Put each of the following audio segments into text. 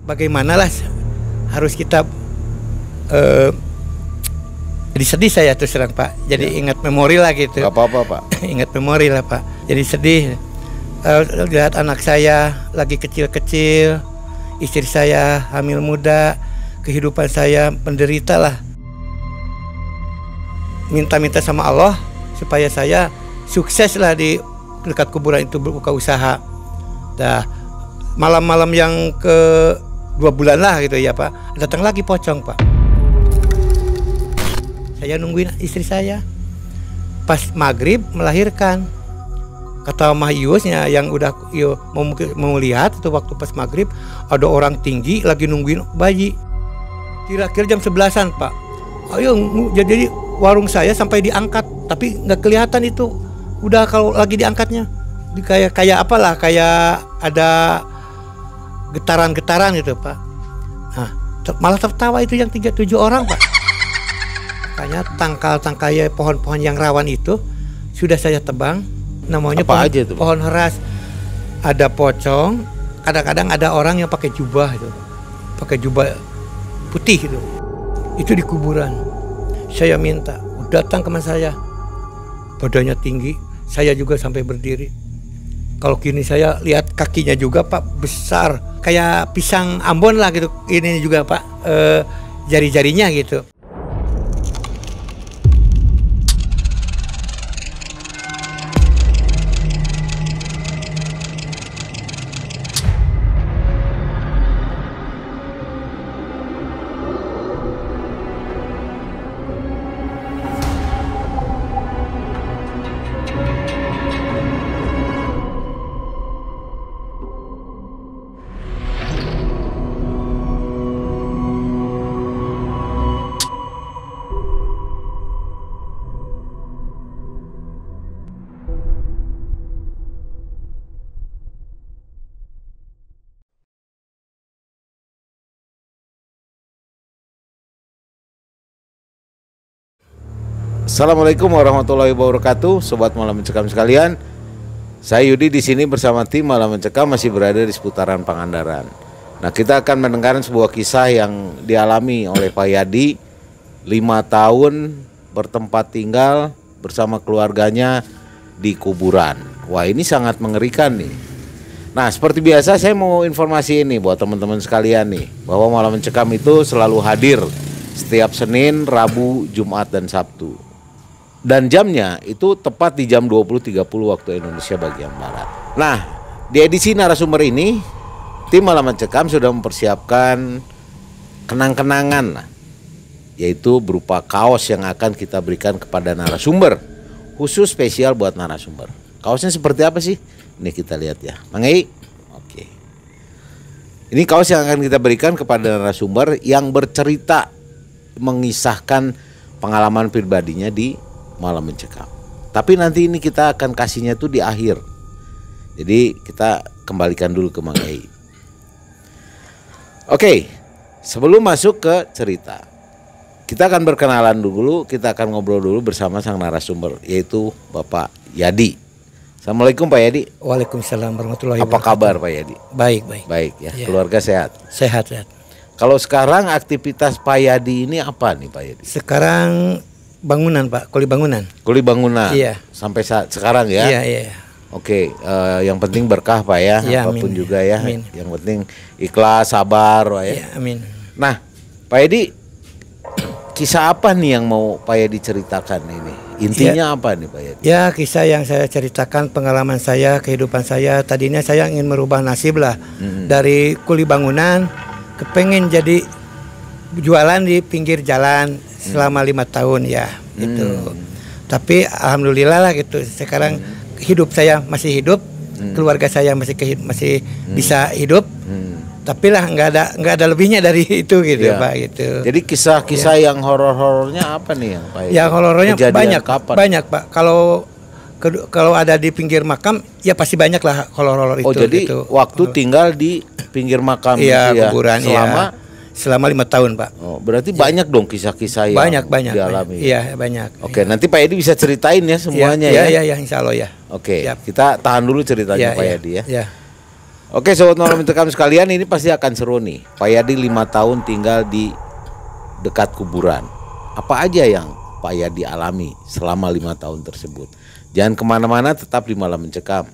Bagaimanalah harus kita jadi sedih saya terus terang Pak. Jadi ingat memori lah gitu. Gak apa-apa Pak. Ingat memori lah Pak. Jadi sedih lihat anak saya lagi kecil-kecil, istri saya hamil muda, kehidupan saya menderita lah. Minta-minta sama Allah supaya saya sukses lah di dekat kuburan itu buka usaha. Dah malam-malam yang ke 2 bulan lah gitu ya Pak, datang lagi pocong Pak. Saya nungguin istri saya, pas maghrib melahirkan. Kata Mah Yusnya yang udah mau lihat itu waktu pas maghrib ada orang tinggi lagi nungguin bayi. Kira-kira jam 11-an Pak. Ayo jadi warung saya sampai diangkat, tapi nggak kelihatan itu. Udah kalau lagi diangkatnya, kayak apalah, kayak ada getaran-getaran gitu Pak. Nah, malah tertawa itu yang 37 orang Pak. Makanya tangkal-tangkal pohon-pohon yang rawan itu sudah saya tebang. Namanya pohon heras. Ada pocong, kadang-kadang ada orang yang pakai jubah itu, pakai jubah putih itu. Itu di kuburan. Saya minta datang ke saya, badannya tinggi, saya juga sampai berdiri. Kalau kini saya lihat kakinya juga Pak besar, kayak pisang Ambon lah gitu. Ini juga Pak, jari-jarinya gitu. Assalamualaikum warahmatullahi wabarakatuh, sobat Malam Mencekam sekalian. Saya Yudi di sini bersama tim Malam Mencekam masih berada di seputaran Pangandaran. Nah, kita akan mendengarkan sebuah kisah yang dialami oleh Pak Yadi, 5 tahun bertempat tinggal bersama keluarganya di kuburan. Wah, ini sangat mengerikan nih. Nah, seperti biasa saya mau informasi ini buat teman-teman sekalian nih, bahwa Malam Mencekam itu selalu hadir setiap Senin, Rabu, Jumat, dan Sabtu. Dan jamnya itu tepat di jam 20.30 waktu Indonesia bagian Barat. Nah, di edisi narasumber ini, tim Malam Mencekam sudah mempersiapkan kenang-kenangan, yaitu berupa kaos yang akan kita berikan kepada narasumber, khusus spesial buat narasumber. Kaosnya seperti apa sih? Ini kita lihat ya, Mang Ei. Oke. Ini kaos yang akan kita berikan kepada narasumber yang bercerita, mengisahkan pengalaman pribadinya di Malam Mencekam. Tapi nanti ini kita akan kasihnya tuh di akhir. Jadi kita kembalikan dulu ke Mang Ei. Oke, sebelum masuk ke cerita, kita akan berkenalan dulu. Kita akan ngobrol dulu bersama sang narasumber, yaitu Bapak Yadi. Assalamualaikum Pak Yadi. Waalaikumsalam warahmatullahi wabarakatuh. Apa kabar Pak Yadi? Baik. Baik ya. Keluarga sehat? Sehat. Kalau sekarang aktivitas Pak Yadi ini apa nih Pak Yadi? Sekarang bangunan Pak, kuli bangunan. Kuli bangunan. Iya. Sampai saat sekarang ya. Iya. Oke, yang penting berkah Pak ya, apapun amin. juga ya. Amin. Yang penting ikhlas, sabar Pak ya. Iya, amin. Nah, Pak Yadi, kisah apa nih yang mau Pak Yadi ceritakan ini? Intinya apa nih Pak Yadi? Ya, kisah yang saya ceritakan, pengalaman saya, kehidupan saya. Tadinya saya ingin merubah nasib lah. Dari kuli bangunan, kepengen jadi jualan di pinggir jalan selama 5 tahun ya gitu. Tapi alhamdulillah lah gitu. Sekarang hidup saya masih hidup, keluarga saya masih bisa hidup. Tapi lah nggak ada lebihnya dari itu gitu ya. Pak gitu. Jadi kisah-kisah yang horor-horornya apa nih yang Pak? Yang horornya kapan? banyak Pak. Kalau ada di pinggir makam ya pasti banyak lah horor itu. Oh jadi gitu. Waktu tinggal di pinggir makam iya, itu ya? Kuburan selama 5 tahun Pak. Oh berarti banyak dong kisah-kisah yang dialami. Iya banyak. Oke, nanti Pak Yadi bisa ceritain ya semuanya ya. Iya insya Allah ya. Oke, kita tahan dulu ceritanya Pak Yadi ya. Oke sobat malam mencekam sekalian, ini pasti akan seru nih. Pak Yadi 5 tahun tinggal di dekat kuburan. Apa aja yang Pak Yadi alami selama 5 tahun tersebut? Jangan kemana-mana, tetap di Malam Mencekam.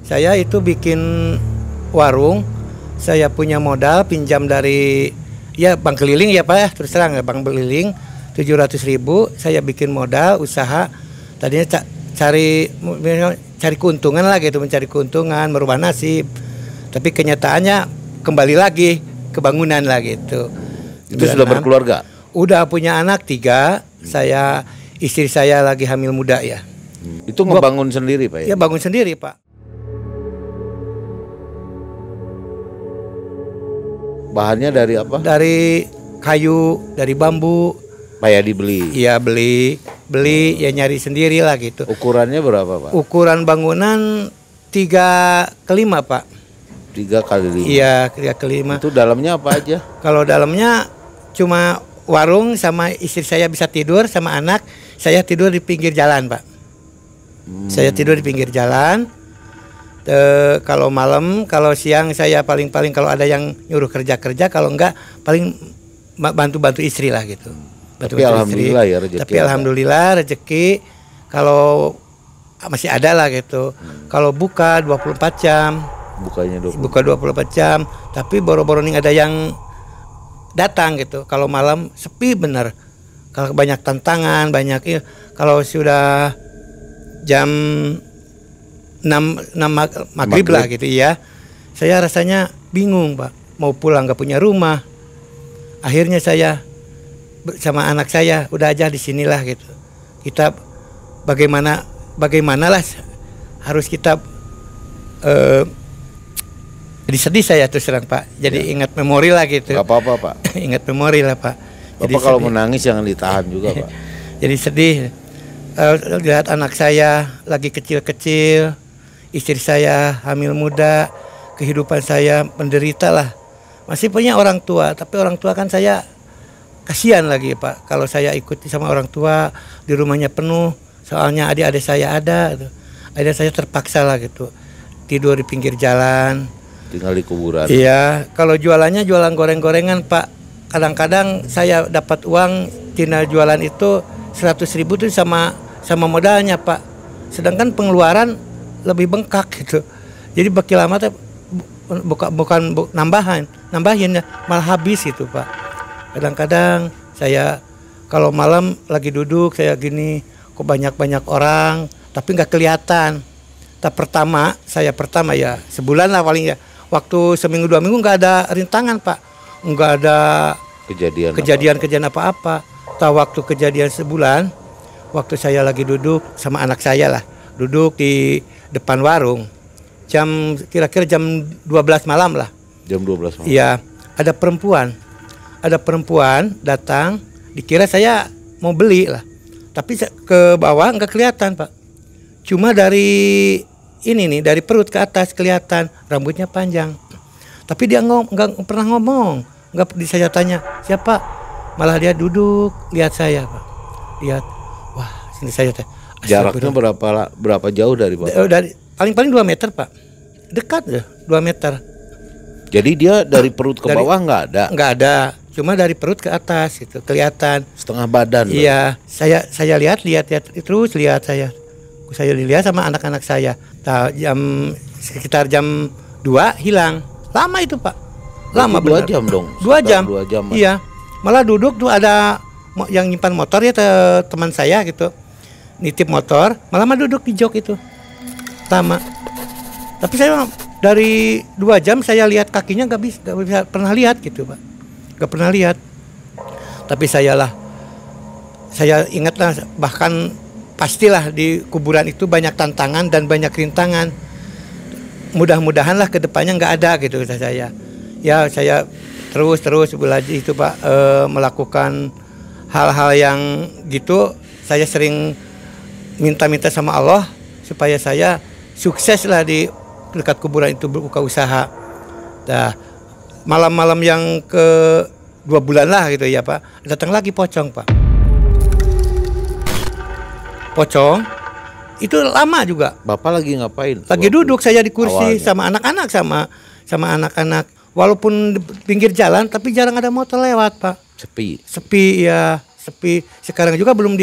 Saya itu bikin warung, saya punya modal pinjam dari ya bank keliling ya Pak ya, terus terang ya bank keliling 700.000, saya bikin modal usaha, tadinya cari keuntungan lah gitu, mencari keuntungan, merubah nasib, tapi kenyataannya kembali lagi ke bangunan lah gitu. Itu sudah berkeluarga? Udah punya anak 3, saya istri saya lagi hamil muda ya. Itu ngebangun sendiri Pak ya? Ya bangun sendiri Pak. Bahannya dari apa? Dari kayu, dari bambu. Pak Yadi beli? Iya beli ya nyari sendiri lah gitu. Ukurannya berapa Pak? Ukuran bangunan 3x5 Pak. 3x5? Iya 3x5. Itu dalamnya apa aja? Kalau dalamnya cuma warung sama istri saya bisa tidur, sama anak saya tidur di pinggir jalan Pak. Saya tidur di pinggir jalan. Kalau malam, kalau siang saya paling kalau ada yang nyuruh kerja, kalau enggak paling bantu istri lah gitu. Tapi alhamdulillah ya rezeki. Tapi alhamdulillah rezeki kalau masih ada lah gitu. Kalau buka 24 jam. Buka 24 jam, tapi boro-boro nih ada yang datang gitu. Kalau malam sepi bener. Kalau banyak tantangan, kalau sudah jam 6 maghrib lah gitu ya. Saya rasanya bingung Pak, mau pulang gak punya rumah. Akhirnya saya sama anak saya udah aja di sinilah gitu. Kita bagaimana lah harus kita jadi sedih saya terus terang Pak. Jadi ingat memori lah gitu. Gak apa-apa Pak. Ingat memori lah Pak. Bapak kalau menangis jangan ditahan juga Pak. Jadi sedih. Lihat anak saya lagi kecil-kecil, istri saya hamil muda, kehidupan saya menderita lah. Masih punya orang tua, tapi orang tua kan saya kasihan lagi Pak. Kalau saya ikuti sama orang tua, di rumahnya penuh, soalnya adik-adik saya ada. Adik saya terpaksa lah gitu, tidur di pinggir jalan. Tinggal di kuburan. Iya, kalau jualannya jualan goreng-gorengan Pak. Kadang-kadang saya dapat uang tina jualan itu 100.000 tuh sama modalnya Pak. Sedangkan pengeluaran lebih bengkak gitu. Jadi baki lama tuh bukan nambahin ya, malah habis gitu Pak. Kadang-kadang saya kalau malam lagi duduk saya gini, kok banyak orang tapi nggak kelihatan. Saya pertama ya sebulan lah paling ya. Waktu seminggu 2 minggu nggak ada rintangan Pak, nggak ada kejadian apa-apa. Tahu waktu kejadian sebulan, waktu saya lagi duduk sama anak saya lah, duduk di depan warung, kira-kira jam 12 malam lah. Jam 12 malam. Iya, ada perempuan datang, dikira saya mau beli lah, tapi ke bawah nggak kelihatan Pak. Cuma dari dari perut ke atas kelihatan, rambutnya panjang. Tapi dia nggak pernah ngomong, nggak saya tanya siapa, malah dia duduk lihat saya Pak. Lihat, wah sini saya teh. Jaraknya berapa jauh dari Bapak? Dari paling 2 meter Pak, dekat ya 2 meter. Jadi dia dari perut ke bawah nggak ada? Nggak ada, cuma dari perut ke atas itu kelihatan. Setengah badan. Iya, saya lihat terus lihat saya dilihat sama anak-anak saya. Sekitar jam 2 hilang. Lama itu Pak. Lama 2 jam dong. 2 jam. 2 jam. Iya. Malah duduk tuh ada yang nyimpan motor ya teman saya gitu. Nitip motor, malah duduk di jok itu. Lama. Tapi saya dari 2 jam saya lihat kakinya nggak bisa pernah lihat gitu Pak. nggak pernah lihat. Tapi saya ingatlah, bahkan pastilah di kuburan itu banyak tantangan dan banyak rintangan. Mudah-mudahanlah kedepannya nggak ada gitu kata saya. Ya saya terus belajar itu Pak, melakukan hal-hal yang gitu. Saya sering minta sama Allah supaya saya sukses lah di dekat kuburan itu buka usaha. Nah, malam-malam yang ke 2 bulan lah gitu ya Pak, datang lagi pocong Pak. Pocong itu lama juga. Bapak lagi ngapain? Lagi duduk saya di kursi awalnya. sama anak-anak. Walaupun di pinggir jalan tapi jarang ada motor lewat Pak. Sepi ya, sepi. Sekarang juga belum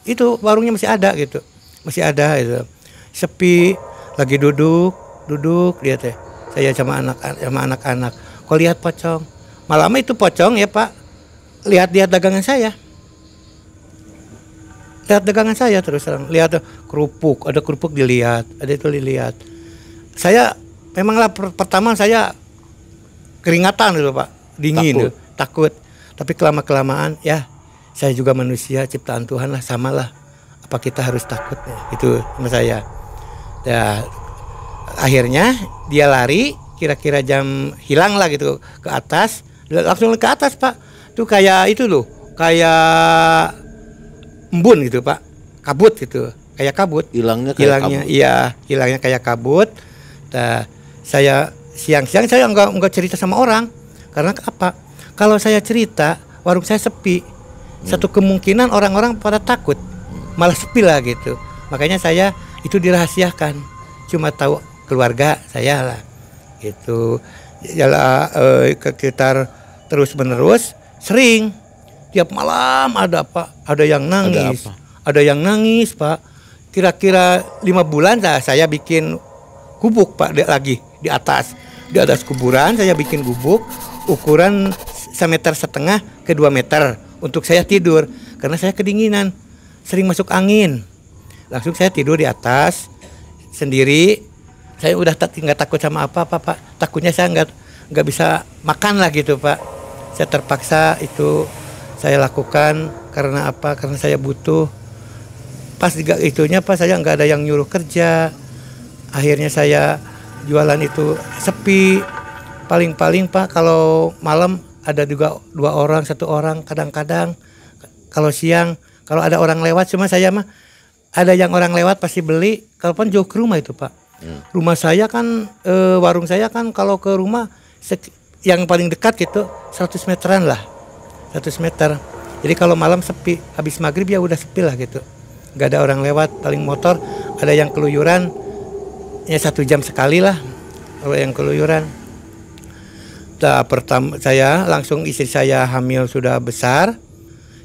itu warungnya masih ada gitu. Masih ada itu. Sepi, lagi duduk dia teh. Saya sama anak-anak. Kok lihat pocong? Malam itu pocong ya Pak. Lihat dagangan saya. Lihat dagangan saya terus terang. Lihat kerupuk, ada kerupuk dilihat, ada itu dilihat. Saya memanglah pertama saya keringatan gitu Pak, dingin, takut. Tapi kelamaan ya, saya juga manusia ciptaan Tuhan lah, samalah. Apa kita harus takut? Itu sama saya. Ya, akhirnya dia lari, kira-kira jam hilang lah gitu ke atas, langsung ke atas Pak. Itu kayak itu loh, kayak embun gitu Pak, kabut gitu, kayak kabut. Hilangnya kayak kabut. Nah, saya siang-siang saya enggak cerita sama orang, karena apa? Kalau saya cerita, warung saya sepi. Satu kemungkinan orang-orang pada takut, malah sepi lah gitu. Makanya saya itu dirahasiakan, cuma tahu keluarga saya lah. Itu jalan sekitar terus menerus, sering tiap malam ada Pak, ada yang nangis, ada yang nangis Pak. Kira-kira 5 bulan saya bikin gubuk Pak, lagi di atas kuburan saya bikin gubuk ukuran 1,5 meter ke 2 meter untuk saya tidur, karena saya kedinginan, sering masuk angin. Langsung saya tidur di atas sendiri. Saya udah nggak takut sama apa-apa Pak. Takutnya saya nggak bisa makan lah gitu Pak. Saya terpaksa itu saya lakukan karena apa? Karena saya butuh. Pas itunya Pak, saya nggak ada yang nyuruh kerja. Akhirnya saya jualan itu sepi. Paling-paling Pak kalau malam ada juga 2 orang, 1 orang kadang-kadang. Kalau siang kalau ada orang lewat, cuma saya mah ada yang orang lewat pasti beli. Kalaupun jauh ke rumah itu Pak. Rumah saya kan warung saya kan kalau ke rumah yang paling dekat gitu 100 meteran lah. 100 meter. Jadi kalau malam sepi, habis maghrib ya udah sepi lah gitu. Gak ada orang lewat, paling motor ada yang keluyuran ya 1 jam sekali lah kalau yang keluyuran. Nah, pertama saya langsung istri saya hamil sudah besar.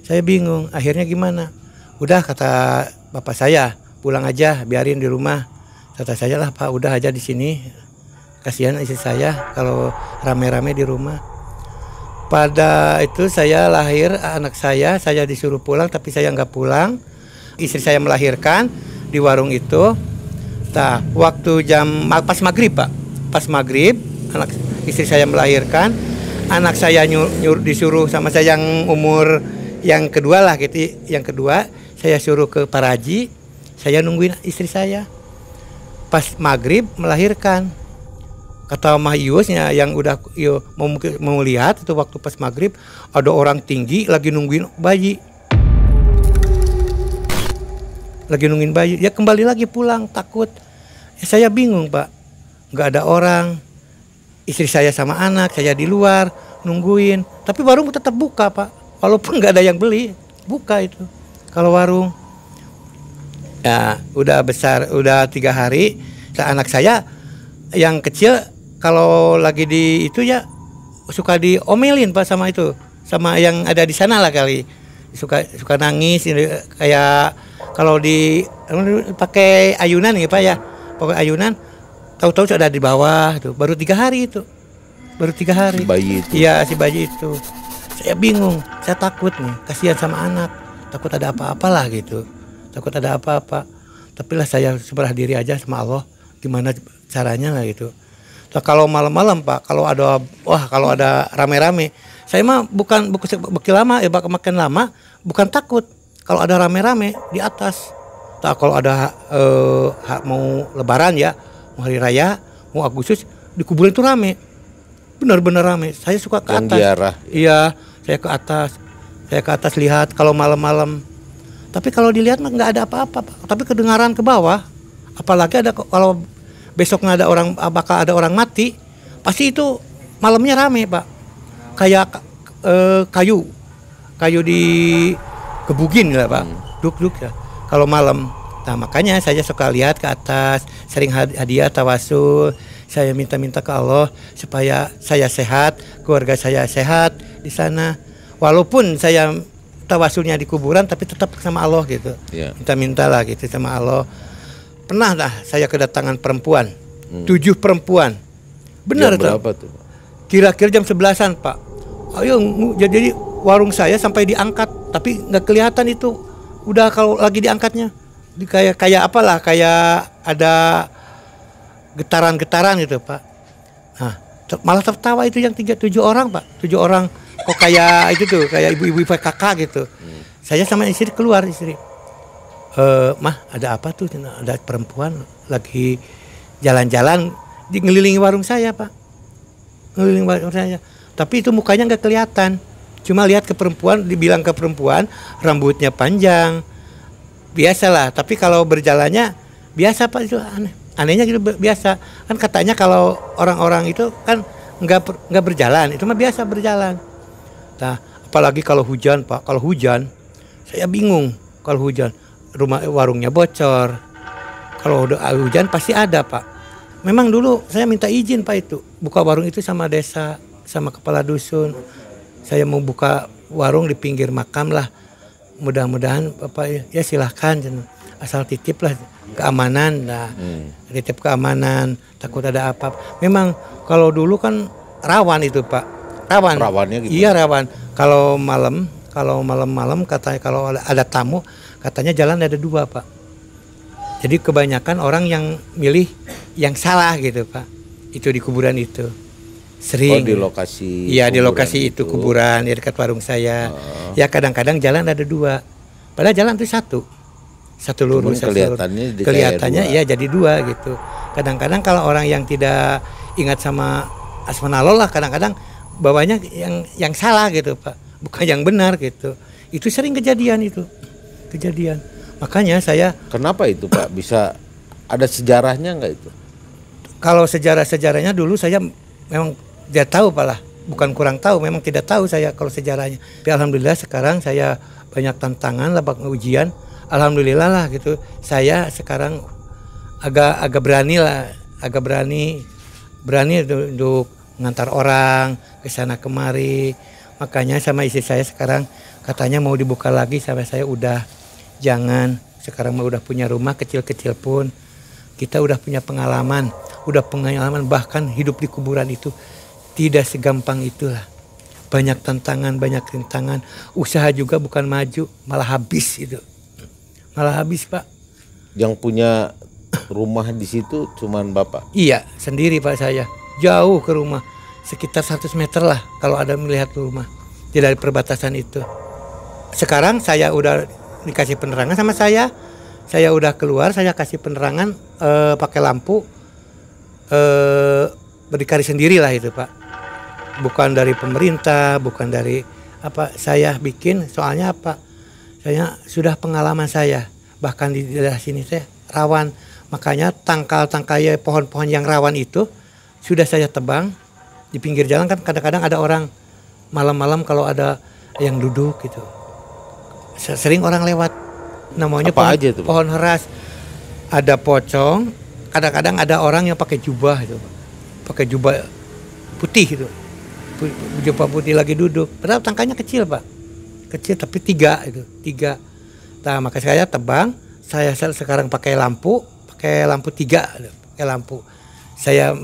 Saya bingung, akhirnya gimana? Udah kata bapak saya, pulang aja, biarin di rumah. Kata saya lah Pak, udah aja di sini. Kasihan istri saya kalau rame-rame di rumah. Pada itu saya lahir anak saya disuruh pulang tapi saya nggak pulang. Istri saya melahirkan di warung itu. Nah, waktu pas maghrib Pak, pas maghrib istri saya melahirkan, anak saya disuruh sama saya yang umur yang kedua lah gitu. Yang kedua saya suruh ke Paraji, saya nungguin istri saya. Pas maghrib melahirkan, kata Mah Iusnya yang udah mau lihat itu waktu pas maghrib ada orang tinggi lagi nungguin bayi. Ya kembali lagi pulang takut. Ya, saya bingung Pak, nggak ada orang. Istri saya sama anak saya di luar nungguin, tapi warung tetap buka Pak, walaupun nggak ada yang beli, buka itu kalau warung. Ya udah besar, udah 3 hari. Anak saya yang kecil kalau lagi di itu ya suka diomelin Pak sama itu, sama yang ada di sana lah kali, suka nangis kayak kalau pakai ayunan ya Pak ya, pakai ayunan. Tahu-tahu ada di bawah tuh, baru 3 hari itu. Baru 3 hari. Bayi itu. Iya, si bayi itu. Saya bingung, saya takut nih, kasihan sama anak. Takut ada apa-apa lah gitu. Takut ada apa-apa. Tapi lah saya serah diri aja sama Allah, gimana caranya lah gitu. Nah, kalau malam-malam Pak, kalau ada rame-rame, Saya mah bukan lama ya, makin lama bukan takut kalau ada rame-rame di atas. Nah, kalau ada mau Lebaran ya, mau hari raya, mau Agustus, di kuburan itu rame, benar-benar rame. Saya suka ke atas. Iya, saya ke atas. Saya ke atas lihat kalau malam-malam. Tapi kalau dilihat mah nggak ada apa-apa, Pak. Tapi kedengaran ke bawah. Apalagi kalau besoknya bakal ada orang mati, pasti itu malamnya rame, Pak. Kayak kayu dikebugin lah, Pak. Duk ya. Kalau malam. Nah, makanya saya suka lihat ke atas, sering hadiah tawasul. Saya minta ke Allah supaya saya sehat, keluarga saya sehat di sana. Walaupun saya tawasulnya di kuburan, tapi tetap sama Allah gitu. Yeah. Minta lah gitu sama Allah. Pernah lah saya kedatangan perempuan, 7 perempuan. Benar jam berapa tuh? Kira-kira jam 11-an, Pak. Ayo, jadi warung saya sampai diangkat, tapi nggak kelihatan itu. Udah kalau lagi diangkatnya, kayak apalah, kayak ada getaran-getaran gitu, Pak. Nah, malah tertawa itu yang 7 orang, Pak. 7 orang kok kayak itu tuh, kayak ibu-ibu PKK gitu. Saya sama istri keluar, istri. Mah, ada apa tuh? Ada perempuan lagi jalan-jalan ngelilingi warung saya, Pak. Ngelilingi warung saya. Tapi itu mukanya nggak kelihatan. Cuma lihat ke perempuan, dibilang ke perempuan, rambutnya panjang. Biasalah, tapi kalau berjalannya biasa, Pak, itu aneh. Anehnya gitu biasa. Kan katanya kalau orang-orang itu kan nggak berjalan, itu mah biasa berjalan. Nah, apalagi kalau hujan, Pak. Kalau hujan, saya bingung. Kalau hujan, warungnya bocor. Kalau udah hujan pasti ada, Pak. Memang dulu saya minta izin, Pak, itu buka warung itu sama desa, sama kepala dusun. Saya mau buka warung di pinggir makam lah. Mudah-mudahan Bapak ya silahkan, asal titip lah keamanan. Nah, titip keamanan, takut ada apa. Memang kalau dulu kan rawan itu, Pak. Rawannya gitu. Iya, rawan. Kalau malam katanya kalau ada tamu, katanya jalan ada 2, Pak. Jadi kebanyakan orang yang milih yang salah gitu, Pak. Itu di kuburan itu. Sering. Oh, di lokasi. Iya, di lokasi itu kuburan di dekat warung saya. Ya kadang-kadang jalan ada 2. Padahal jalan itu satu lurus. Kelihatannya iya jadi 2 gitu. Kadang-kadang kalau orang yang tidak ingat sama asmanallah lah, kadang-kadang bawanya yang salah gitu, Pak. Bukan yang benar gitu. Itu sering kejadian itu. Makanya saya. Kenapa itu, Pak? Bisa ada sejarahnya nggak itu? Kalau sejarahnya dulu saya memang tidak tahu, Pak lah. Bukan kurang tahu, memang tidak tahu saya kalau sejarahnya. Tapi alhamdulillah sekarang saya banyak tantangan lah, ujian. Alhamdulillah lah gitu. Saya sekarang agak berani untuk ngantar orang ke sana kemari. Makanya sama istri saya sekarang katanya mau dibuka lagi, sampai saya udah jangan. Sekarang mah udah punya rumah kecil-kecil pun kita udah punya pengalaman, bahkan hidup di kuburan itu tidak segampang itulah. Banyak tantangan, banyak rintangan. Usaha juga bukan maju, malah habis itu. Malah habis, Pak. Yang punya rumah di situ cuman Bapak? Iya, sendiri, Pak, saya. Jauh ke rumah. Sekitar 100 meter lah kalau ada melihat rumah. Dari perbatasan itu. Sekarang saya udah dikasih penerangan sama saya. Saya udah keluar, saya kasih penerangan pakai lampu. Berdikari sendiri lah itu, Pak. Bukan dari pemerintah, bukan dari apa, saya bikin. Soalnya apa, saya sudah pengalaman saya, bahkan di daerah sini saya rawan, makanya tangkal-tangkal pohon-pohon yang rawan itu sudah saya tebang. Di pinggir jalan kan kadang-kadang ada orang malam-malam kalau ada yang duduk gitu, sering orang lewat, namanya pohon heras, ada pocong, kadang-kadang ada orang yang pakai jubah itu, pakai jubah putih itu, jubah putih lagi duduk. Padahal tangkanya kecil, Pak. Kecil tapi 3 itu, 3. Nah, maka saya tebang, saya sekarang pakai lampu 3, pakai lampu. Saya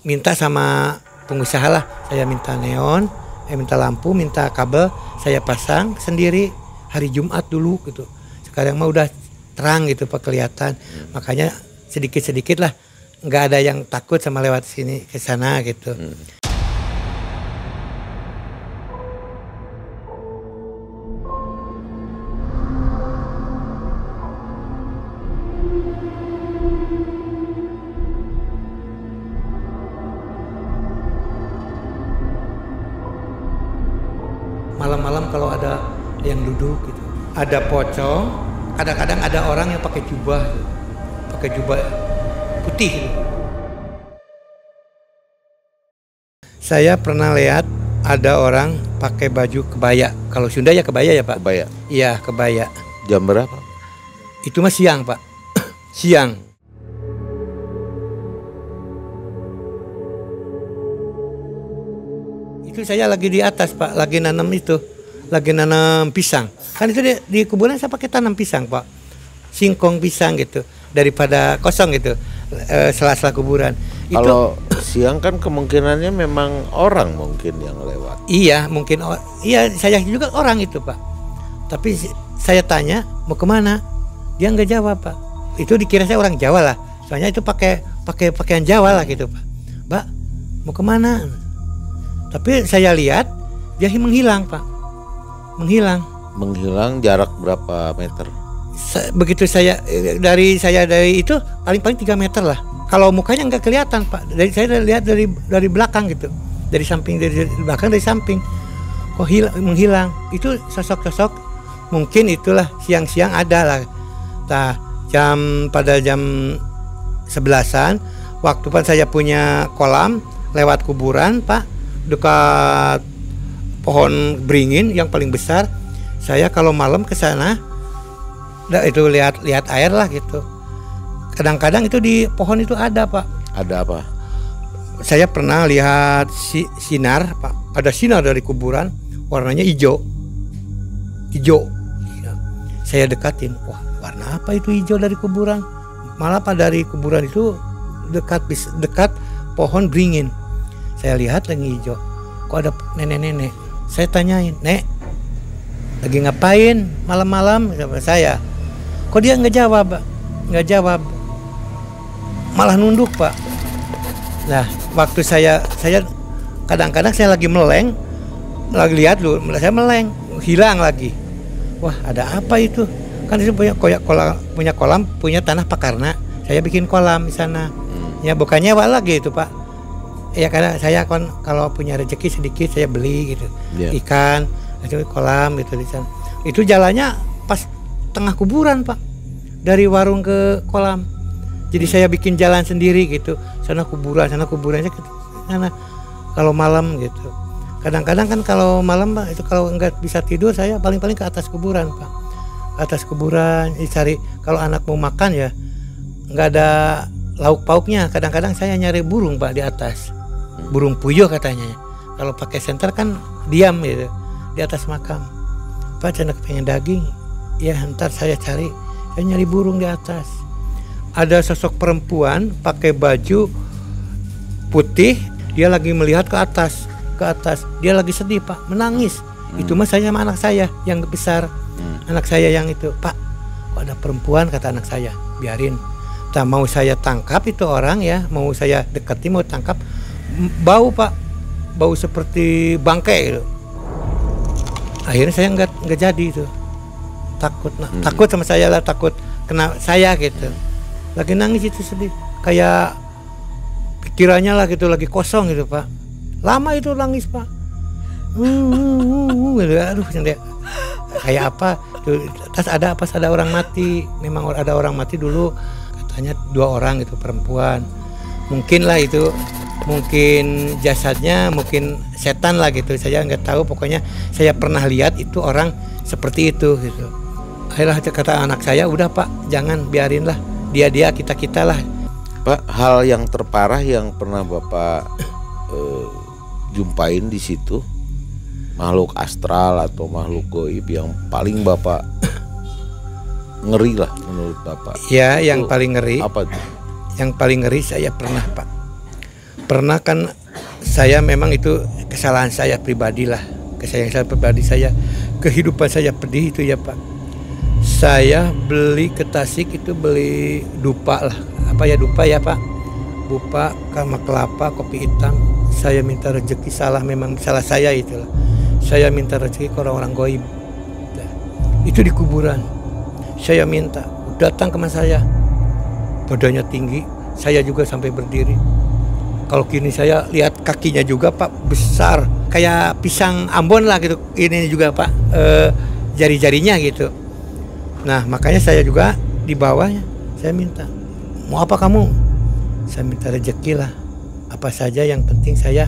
minta sama pengusaha lah, saya minta neon, minta lampu, minta kabel, saya pasang sendiri hari Jumat dulu gitu. Sekarang mah udah terang gitu, Pak, kelihatan. Makanya sedikit-sedikit lah, nggak ada yang takut sama lewat sini ke sana gitu. malam-malam kalau ada yang duduk gitu. Ada pocong, kadang-kadang ada orang yang pakai jubah putih gitu. Saya pernah lihat ada orang pakai baju kebaya. Kalau Sunda ya kebaya ya Pak? Kebaya. Iya kebaya. Jam berapa? Itu mah siang Pak. Siang. Itu saya lagi di atas Pak, lagi nanam pisang. Kan itu di kuburan saya pakai tanam pisang Pak, singkong pisang gitu, daripada kosong gitu, sela-sela kuburan. Kalau siang kan kemungkinannya memang orang mungkin yang lewat. Iya mungkin, iya saya juga orang itu Pak. Tapi saya tanya mau kemana, dia nggak jawab Pak. Itu dikira saya orang Jawa lah, soalnya itu pakai pakaian Jawa lah gitu Pak. Mbak mau kemana? Tapi saya lihat dia menghilang Pak, Menghilang jarak berapa meter? Begitu saya dari itu paling 3 meter lah. Kalau mukanya nggak kelihatan Pak, saya lihat dari belakang gitu, dari belakang dari samping. Kok menghilang? Itu sosok mungkin itulah siang-siang ada lah. Nah pada jam 11-an waktu Pak saya punya kolam lewat kuburan Pak, dekat pohon beringin yang paling besar. Saya kalau malam ke sana itu lihat air lah gitu. Kadang-kadang itu di pohon itu ada Pak. Ada apa? Saya pernah lihat sinar Pak. Ada sinar dari kuburan, warnanya hijau. Saya dekatin. Wah, warna apa itu hijau dari kuburan? Malah Pak, dari kuburan itu dekat pohon beringin. Saya lihat lagi hijau. Kok ada nenek-nenek? Saya tanyain, "Nek, lagi ngapain malam-malam?" Sama saya. Kok dia nggak jawab, Pak? Nggak jawab. Malah nunduk, Pak. Nah, waktu saya kadang-kadang saya lagi meleng, lagi lihat dulu, saya meleng, hilang lagi. Wah, ada apa itu? Kan itu punya kolam, punya tanah Pakarna. Saya bikin kolam di sana. Ya bukan nyewa lagi itu, Pak. Ya karena saya kan kalau punya rezeki sedikit saya beli gitu. Ikan, itu kolam gitu di sana. Itu jalannya pas tengah kuburan, Pak. Dari warung ke kolam. Jadi saya bikin jalan sendiri gitu. Sana kuburannya ke sana. Kalau malam gitu. Kadang-kadang kan kalau malam, Pak, itu kalau enggak bisa tidur saya paling-paling ke atas kuburan, Pak. Atas kuburan cari, kalau anak mau makan ya nggak ada lauk pauknya. Kadang-kadang saya nyari burung, Pak, di atas. Burung puyuh katanya. Kalau pakai senter kan diam gitu di atas makam. Pak, saya pengen daging. Ya ntar saya nyari burung di atas. Ada sosok perempuan pakai baju putih, dia lagi melihat ke atas. Dia lagi sedih, Pak, menangis. Itu mah saya sama anak saya yang besar. Anak saya yang itu, "Pak, kok ada perempuan?" kata anak saya. "Biarin. Tak mau saya tangkap itu orang ya, mau saya dekati, mau tangkap, bau, Pak, bau seperti bangkai gitu." Akhirnya saya nggak jadi itu, takut sama saya lah, takut kena saya gitu. Lagi nangis itu sedih, kayak pikirannya lah gitu lagi kosong gitu, Pak. Lama itu nangis, Pak. Gitu, aduh, kayak apa? Terus pas ada orang mati, memang ada orang mati dulu. Katanya 2 orang itu perempuan. Mungkin lah itu, mungkin jasadnya, mungkin setan lah gitu. Saya nggak tahu, pokoknya saya pernah lihat itu orang seperti itu gitu. Akhirnya kata anak saya, "Udah, Pak, jangan, biarin lah. Dia kita lah." Pak, hal yang terparah yang pernah Bapak jumpain di situ, makhluk astral atau makhluk goib yang paling Bapak ngeri lah menurut Bapak? Ya, yang paling ngeri. Apa tuh? Yang paling ngeri saya pernah, Pak. Pernah kan saya memang itu kesalahan saya pribadi lah. Kehidupan saya pedih itu ya, Pak. Saya beli ke Tasik itu beli dupa lah. Apa ya dupa ya, Pak? Dupa sama kelapa, kopi hitam. Saya minta rezeki, memang salah saya itulah. Saya minta rezeki ke orang-orang goib. Itu di kuburan. Saya minta, datang ke saya. Badannya tinggi, saya juga sampai berdiri. Kalau kini saya lihat kakinya juga, Pak, besar, kayak pisang Ambon lah gitu. Ini juga Pak, jari-jarinya gitu. Nah makanya saya juga di bawahnya saya minta, mau apa kamu? Saya minta rezeki lah, apa saja yang penting saya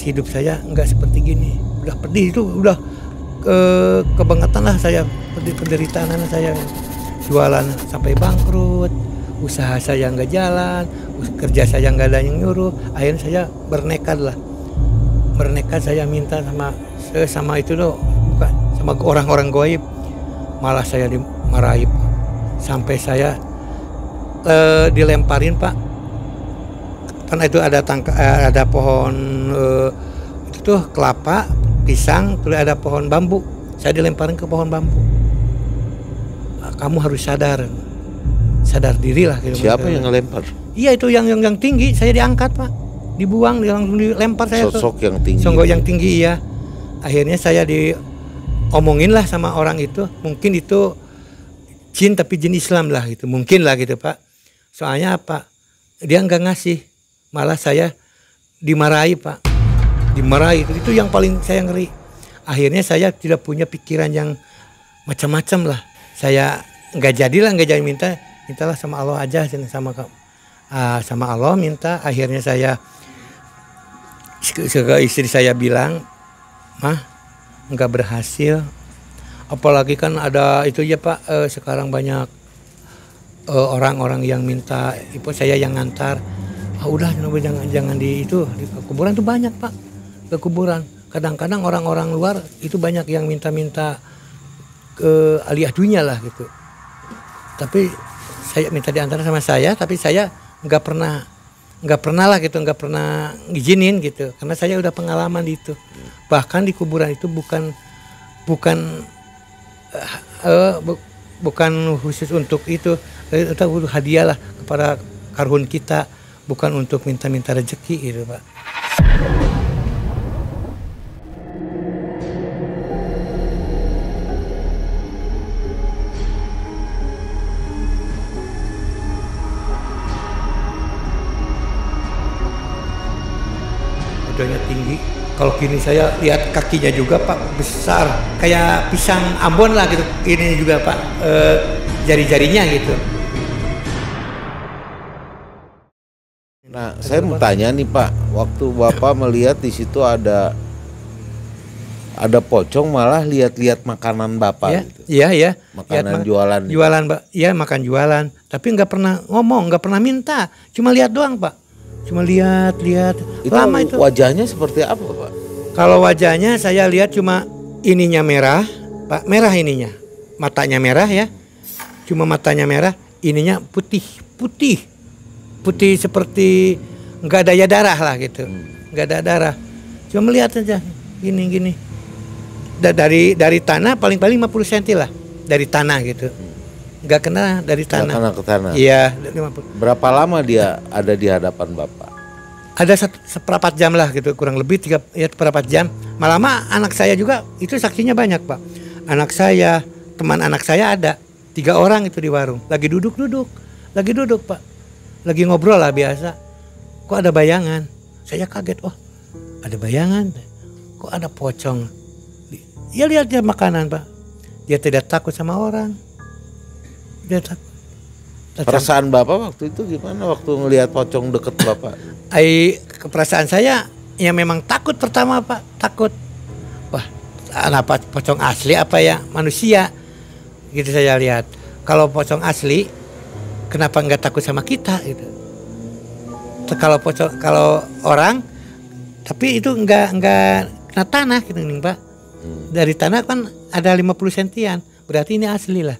hidup saya nggak seperti gini. Udah pedih itu, udah kebangetan lah saya, penderitaan saya, jualan sampai bangkrut, usaha saya nggak jalan, kerja saya nggak ada yang nyuruh. Akhirnya saya bernekat saya minta sama itu loh, bukan sama orang-orang goib, malah saya dimarahi sampai saya dilemparin Pak, karena itu ada pohon itu tuh kelapa, pisang, terus ada pohon bambu. Saya dilemparin ke pohon bambu. Kamu harus sadar diri lah. Gitu. Siapa yang ngelempar? Iya itu yang tinggi, saya diangkat Pak, dibuang, langsung dilempar saya. Sosok yang tinggi. Sosok yang tinggi ya. Akhirnya saya diomongin lah sama orang itu, mungkin itu jin tapi jin Islam lah gitu, mungkin lah gitu Pak. Soalnya apa? Dia nggak ngasih, malah saya dimarahi Pak, dimarahi itu yang paling saya ngeri. Akhirnya saya tidak punya pikiran yang macam-macam lah. Saya nggak jadi mintalah sama Allah aja, sama Allah minta. Akhirnya saya ke istri saya bilang, mah nggak berhasil. Apalagi kan ada itu ya Pak, sekarang banyak orang-orang yang minta, ibu saya yang ngantar. Udah jangan di kuburan tuh banyak Pak, ke kuburan. Kadang-kadang orang-orang luar itu banyak yang minta ke aliyah dunia lah gitu. Tapi saya minta diantar sama saya, tapi saya nggak pernah lah gitu, nggak pernah ngizinin gitu, karena saya udah pengalaman di itu. Bahkan di kuburan itu bukan khusus untuk itu hadiah lah kepada karhun kita, bukan untuk minta-minta rezeki gitu Pak. Udahnya tinggi. Kalau kini saya lihat kakinya juga Pak besar, kayak pisang Ambon lah gitu. Ini juga Pak, jari-jarinya gitu. Nah, saya mau tanya nih Pak, waktu Bapak melihat di situ ada pocong, malah lihat-lihat makanan Bapak ya, gitu. Iya. Makanan jualan. Jualan Pak, iya makan jualan. Tapi nggak pernah ngomong, nggak pernah minta, cuma lihat doang Pak. Cuma lihat. Itu lama itu. Wajahnya seperti apa Pak? Kalau wajahnya saya lihat cuma ininya merah, Pak, merah ininya. Matanya merah ya. Cuma matanya merah, ininya putih seperti nggak ada ya darah lah gitu. Nggak ada darah. Cuma melihat aja gini. Dari tanah paling 50 cm lah dari tanah gitu. Nggak kena dari tanah. Nggak kena ke tanah. Iya. Berapa lama dia ada di hadapan Bapak? Ada seperempat jam lah gitu, kurang lebih seperempat jam. Malah anak saya juga itu saksinya banyak Pak. Anak saya, teman anak saya ada 3 orang itu di warung, lagi duduk Pak, lagi ngobrol lah biasa. Kok ada bayangan? Saya kaget, ada bayangan. Kok ada pocong? Ya lihat dia makanan Pak. Dia tidak takut sama orang. Dia takut. Perasaan Bapak waktu itu gimana waktu ngelihat pocong deket Bapak? Keperasaan saya ya memang takut pertama Pak, takut. Wah, apa pocong asli apa ya manusia? Gitu saya lihat. Kalau pocong asli, kenapa nggak takut sama kita gitu? Kalau orang, tapi itu nggak kena tanah gitu nih Pak. Dari tanah kan ada 50 sentian, berarti ini asli lah.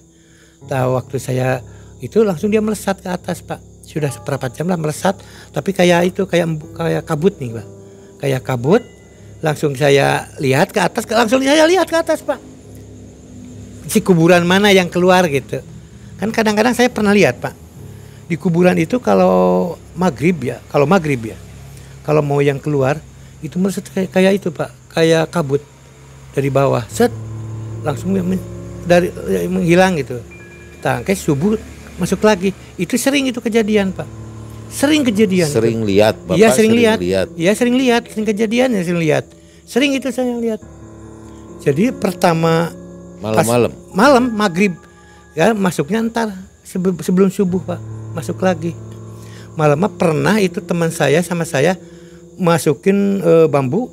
Tahu waktu saya itu langsung dia melesat ke atas Pak. Sudah seperempat jam lah melesat, tapi kayak kabut nih Pak. Kayak kabut, langsung saya lihat ke atas Pak. Si kuburan mana yang keluar gitu. Kan kadang-kadang saya pernah lihat Pak. Di kuburan itu kalau maghrib ya. Kalau mau yang keluar itu melesat kayak itu Pak, kayak kabut dari bawah. Set, langsung menghilang gitu. Kayak subuh masuk lagi. Itu sering itu kejadian Pak. Sering kejadian. Sering lihat, Bapak Iya sering lihat. lihat. Iya sering lihat, sering kejadian ya sering lihat. Sering itu saya lihat. Jadi pertama malam maghrib ya masuknya ntar sebelum subuh Pak, masuk lagi. Malamnya pernah itu teman saya sama saya masukin bambu,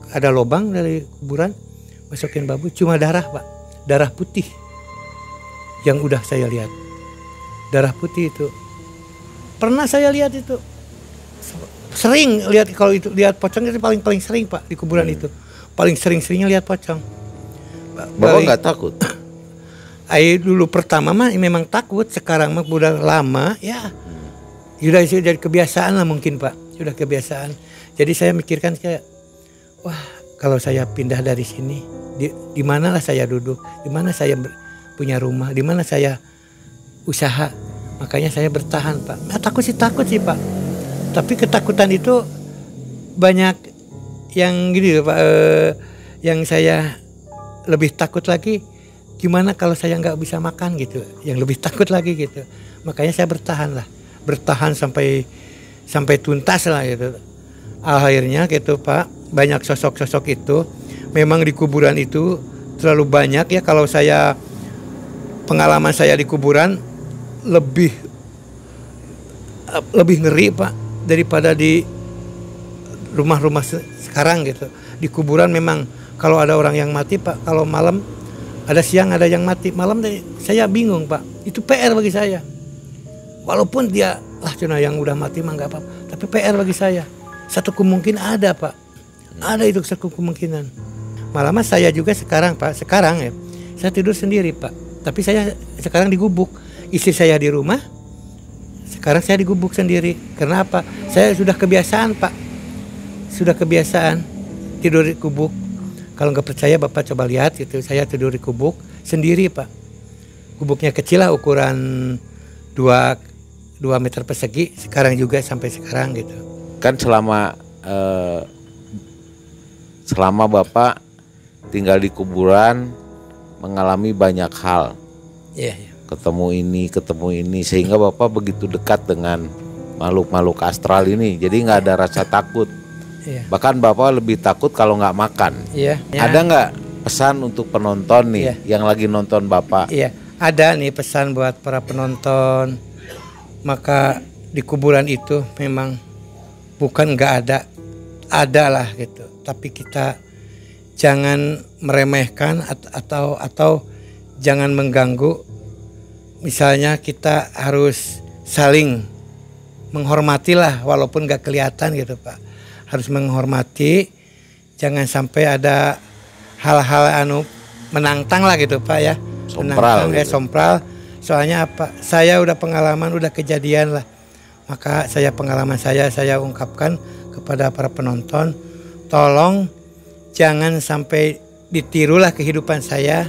ada lubang dari kuburan, masukin bambu, cuma darah Pak, darah putih yang udah saya lihat, darah putih itu pernah saya lihat itu. Sering lihat, kalau itu lihat pocong itu paling sering Pak di kuburan itu, paling sering-seringnya lihat pocong. Bapak nggak takut? Dulu pertama mah memang takut, sekarang mah udah lama ya, sudah jadi kebiasaan lah mungkin Pak, sudah kebiasaan. Jadi saya mikirkan kayak, wah kalau saya pindah dari sini, di mana lah saya duduk, di mana saya punya rumah, di mana saya usaha, makanya saya bertahan Pak. Nah, takut sih Pak, tapi ketakutan itu banyak yang gini Pak, yang saya lebih takut lagi, gimana kalau saya nggak bisa makan gitu, yang lebih takut lagi gitu. Makanya saya bertahan sampai tuntas lah gitu. Akhirnya gitu Pak, banyak sosok-sosok itu memang di kuburan itu terlalu banyak ya. Kalau saya, pengalaman saya di kuburan lebih ngeri Pak daripada di rumah-rumah sekarang gitu. Di kuburan memang kalau ada orang yang mati Pak, kalau malam ada siang ada yang mati, malam saya bingung Pak. Itu PR bagi saya. Walaupun dia cuma yang udah mati mah nggak apa-apa, tapi PR bagi saya. Satu kemungkinan ada Pak, ada itu satu kemungkinan. Malah saya juga sekarang Pak, ya saya tidur sendiri Pak, tapi saya sekarang digubuk. Istri saya di rumah, sekarang saya digubuk sendiri. Karena apa? Saya sudah kebiasaan Pak, sudah kebiasaan tidur di gubuk. Kalau nggak percaya Bapak coba lihat gitu, saya tidur di gubuk sendiri Pak. Gubuknya kecil lah, ukuran 2 meter persegi, sekarang juga sampai sekarang gitu. Kan selama Bapak tinggal di kuburan mengalami banyak hal. Iya. Ketemu ini sehingga Bapak begitu dekat dengan makhluk-makhluk astral ini. Jadi nggak ada rasa takut. Iya. Bahkan Bapak lebih takut kalau nggak makan. Iya. Ada nggak pesan untuk penonton nih yang lagi nonton Bapak? Iya, ada nih pesan buat para penonton. Maka di kuburan itu memang bukan nggak ada lah gitu. Tapi kita jangan meremehkan atau jangan mengganggu. Misalnya kita harus saling menghormati lah, walaupun nggak kelihatan gitu Pak. Harus menghormati, jangan sampai ada hal-hal menantang lah gitu Pak ya. Sompral gitu. Sompral. Soalnya apa? Saya udah pengalaman, udah kejadian lah. Maka pengalaman saya ungkapkan kepada para penonton. Tolong jangan sampai ditirulah kehidupan saya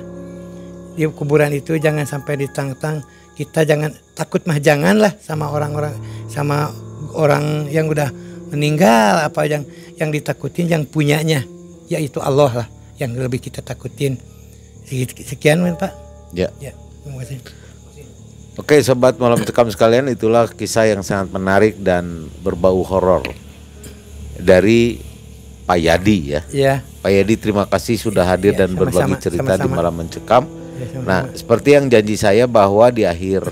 di kuburan itu, jangan sampai ditantang. Kita jangan takut mah, janganlah sama orang-orang, sama orang yang udah meninggal, apa yang ditakutin yang punyanya, yaitu Allah lah yang lebih kita takutin. Sekian Pak. Ya. Terima kasih. Oke sobat Malam Cekam sekalian, itulah kisah yang sangat menarik dan berbau horor dari Pak Yadi ya. Iya. Pak Yadi terima kasih sudah hadir dan berbagi cerita di Malam Mencekam. Ya, nah seperti yang janji saya bahwa di akhir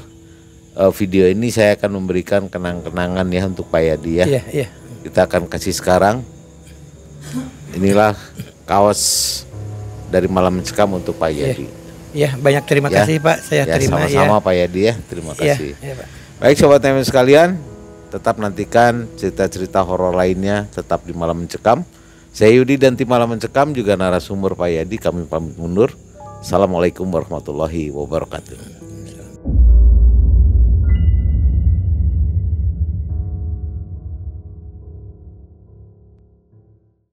video ini saya akan memberikan kenang-kenangan ya untuk Pak Yadi ya. Iya. Kita akan kasih sekarang. Inilah kaos dari Malam Mencekam untuk Pak Yadi. Iya, banyak terima kasih Pak. Saya terima sama-sama Pak Yadi ya. Terima kasih. Iya, Pak. Baik sobat TMM sekalian, tetap nantikan cerita-cerita horor lainnya tetap di Malam Mencekam. Saya Yudi dan tim Malam Mencekam juga narasumber Pak Yadi, kami pamit mundur. Assalamualaikum warahmatullahi wabarakatuh.